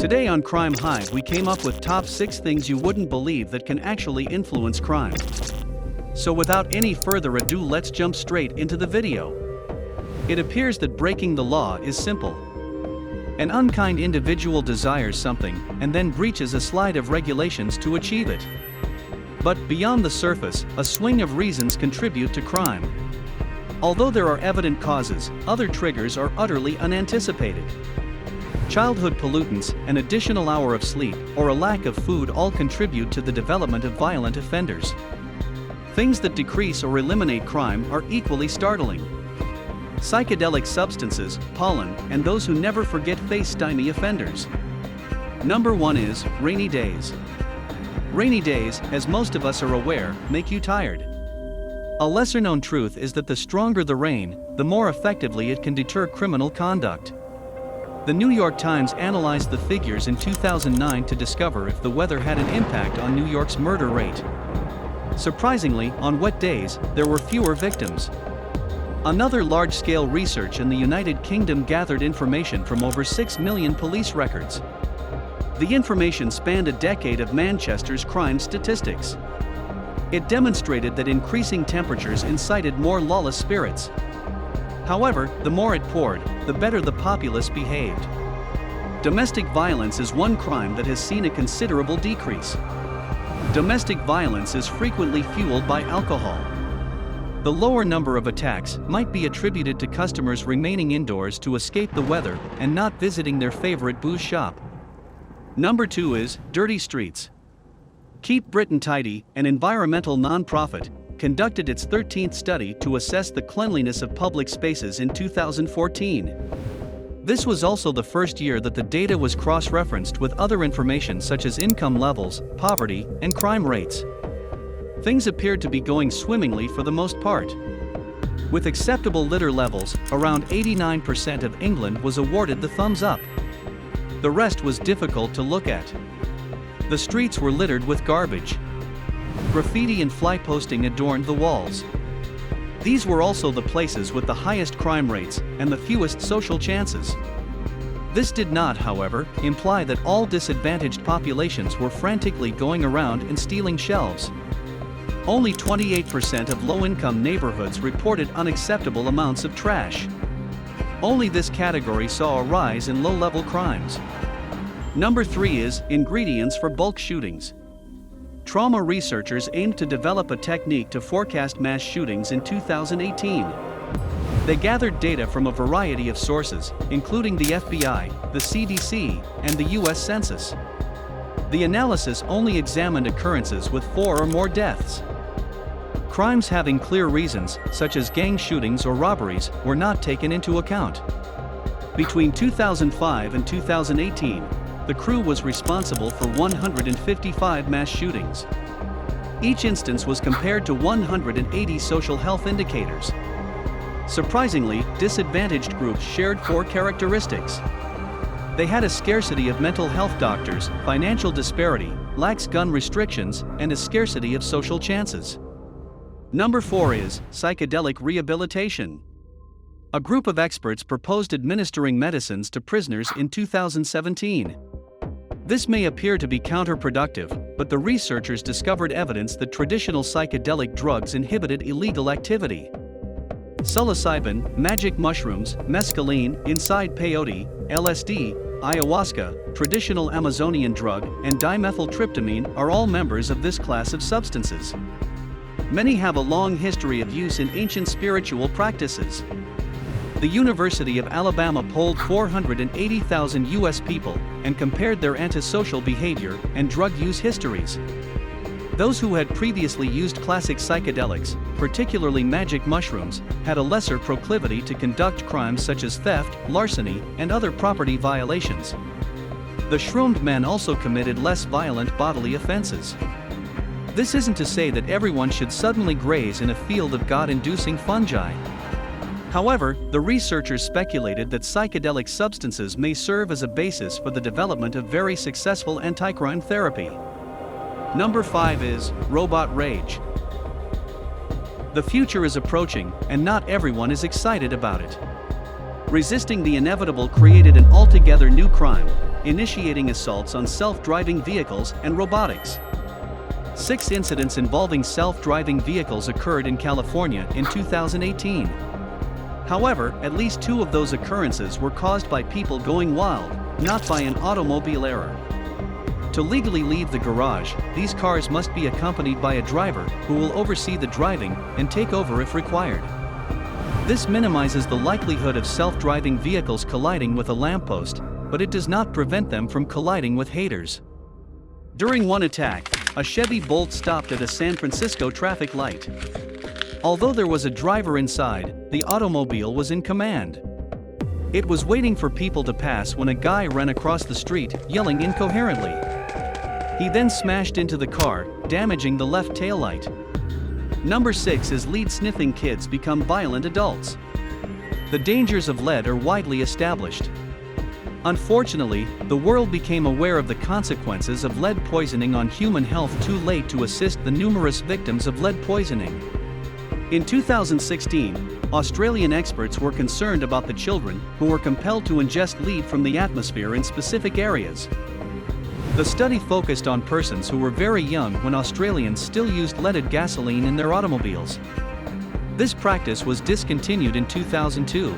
Today on Crime Hive we came up with top 6 things you wouldn't believe that can actually influence crime. So without any further ado, let's jump straight into the video. It appears that breaking the law is simple. An unkind individual desires something and then breaches a slide of regulations to achieve it. But beyond the surface, a swing of reasons contribute to crime. Although there are evident causes, other triggers are utterly unanticipated. Childhood pollutants, an additional hour of sleep, or a lack of food all contribute to the development of violent offenders. Things that decrease or eliminate crime are equally startling. Psychedelic substances, pollen, and those who never forget face stymie offenders. Number 1 is rainy days. Rainy days, as most of us are aware, make you tired. A lesser-known truth is that the stronger the rain, the more effectively it can deter criminal conduct. The New York Times analyzed the figures in 2009 to discover if the weather had an impact on New York's murder rate. Surprisingly, on wet days, there were fewer victims. Another large-scale research in the United Kingdom gathered information from over 6 million police records. The information spanned a decade of Manchester's crime statistics. It demonstrated that increasing temperatures incited more lawless spirits. However, the more it poured, the better the populace behaved. Domestic violence is one crime that has seen a considerable decrease. Domestic violence is frequently fueled by alcohol. The lower number of attacks might be attributed to customers remaining indoors to escape the weather and not visiting their favorite booze shop. Number 2 is dirty streets. Keep Britain Tidy, an environmental non-profit, conducted its 13th study to assess the cleanliness of public spaces in 2014. This was also the first year that the data was cross-referenced with other information such as income levels, poverty, and crime rates. Things appeared to be going swimmingly for the most part. With acceptable litter levels, around 89% of England was awarded the thumbs up. The rest was difficult to look at. The streets were littered with garbage. Graffiti and fly posting adorned the walls. These were also the places with the highest crime rates and the fewest social chances. This did not, however, imply that all disadvantaged populations were frantically going around and stealing shelves. Only 28% of low-income neighborhoods reported unacceptable amounts of trash. Only this category saw a rise in low-level crimes. Number 3 is ingredients for bulk shootings. Trauma researchers aimed to develop a technique to forecast mass shootings in 2018. They gathered data from a variety of sources, including the FBI, the CDC, and the US Census. The analysis only examined occurrences with 4 or more deaths. Crimes having clear reasons, such as gang shootings or robberies, were not taken into account. Between 2005 and 2018, the crew was responsible for 155 mass shootings. Each instance was compared to 180 social health indicators. Surprisingly, disadvantaged groups shared 4 characteristics. They had a scarcity of mental health doctors, financial disparity, lax gun restrictions, and a scarcity of social chances. Number 4 is psychedelic rehabilitation. A group of experts proposed administering medicines to prisoners in 2017. This may appear to be counterproductive, but the researchers discovered evidence that traditional psychedelic drugs inhibited illegal activity. Psilocybin, magic mushrooms, mescaline, inside peyote, LSD, ayahuasca, traditional Amazonian drug, and dimethyltryptamine are all members of this class of substances. Many have a long history of use in ancient spiritual practices. The University of Alabama polled 480,000 U.S. people and compared their antisocial behavior and drug use histories. Those who had previously used classic psychedelics, particularly magic mushrooms, had a lesser proclivity to conduct crimes such as theft, larceny, and other property violations. The shroomed men also committed less violent bodily offenses. This isn't to say that everyone should suddenly graze in a field of God-inducing fungi. However, the researchers speculated that psychedelic substances may serve as a basis for the development of very successful anti-crime therapy. Number 5 is robot rage. The future is approaching, and not everyone is excited about it. Resisting the inevitable created an altogether new crime, initiating assaults on self-driving vehicles and robotics. 6 incidents involving self-driving vehicles occurred in California in 2018. However, at least 2 of those occurrences were caused by people going wild, not by an automobile error. To legally leave the garage, these cars must be accompanied by a driver who will oversee the driving and take over if required. This minimizes the likelihood of self-driving vehicles colliding with a lamppost, but it does not prevent them from colliding with haters. During one attack, a Chevy Bolt stopped at a San Francisco traffic light. Although there was a driver inside, the automobile was in command. It was waiting for people to pass when a guy ran across the street, yelling incoherently. He then smashed into the car, damaging the left taillight. Number 6 is lead sniffing kids become violent adults. The dangers of lead are widely established. Unfortunately, the world became aware of the consequences of lead poisoning on human health too late to assist the numerous victims of lead poisoning. In 2016, Australian experts were concerned about the children who were compelled to ingest lead from the atmosphere in specific areas. The study focused on persons who were very young when Australians still used leaded gasoline in their automobiles. This practice was discontinued in 2002.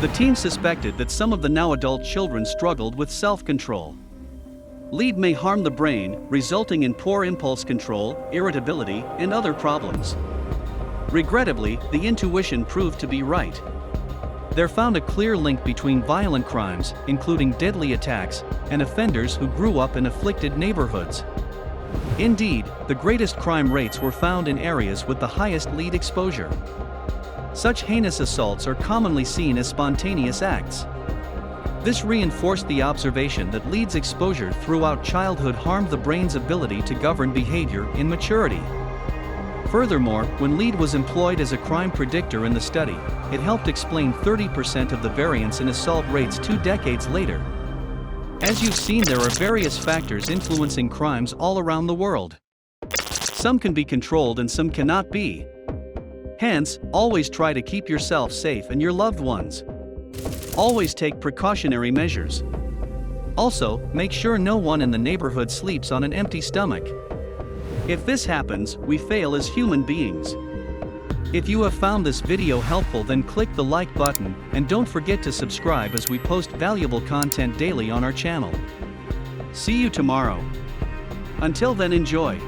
The team suspected that some of the now adult children struggled with self-control. Lead may harm the brain, resulting in poor impulse control, irritability, and other problems. Regrettably, the intuition proved to be right. They found a clear link between violent crimes, including deadly attacks, and offenders who grew up in afflicted neighborhoods. Indeed, the greatest crime rates were found in areas with the highest lead exposure. Such heinous assaults are commonly seen as spontaneous acts. This reinforced the observation that lead's exposure throughout childhood harmed the brain's ability to govern behavior in maturity. Furthermore, when lead was employed as a crime predictor in the study, it helped explain 30% of the variance in assault rates 2 decades later. As you've seen, there are various factors influencing crimes all around the world. Some can be controlled and some cannot be. Hence, always try to keep yourself safe and your loved ones. Always take precautionary measures. Also, make sure no one in the neighborhood sleeps on an empty stomach. If this happens, we fail as human beings. If you have found this video helpful, then click the like button, and don't forget to subscribe as we post valuable content daily on our channel. See you tomorrow. Until then, enjoy.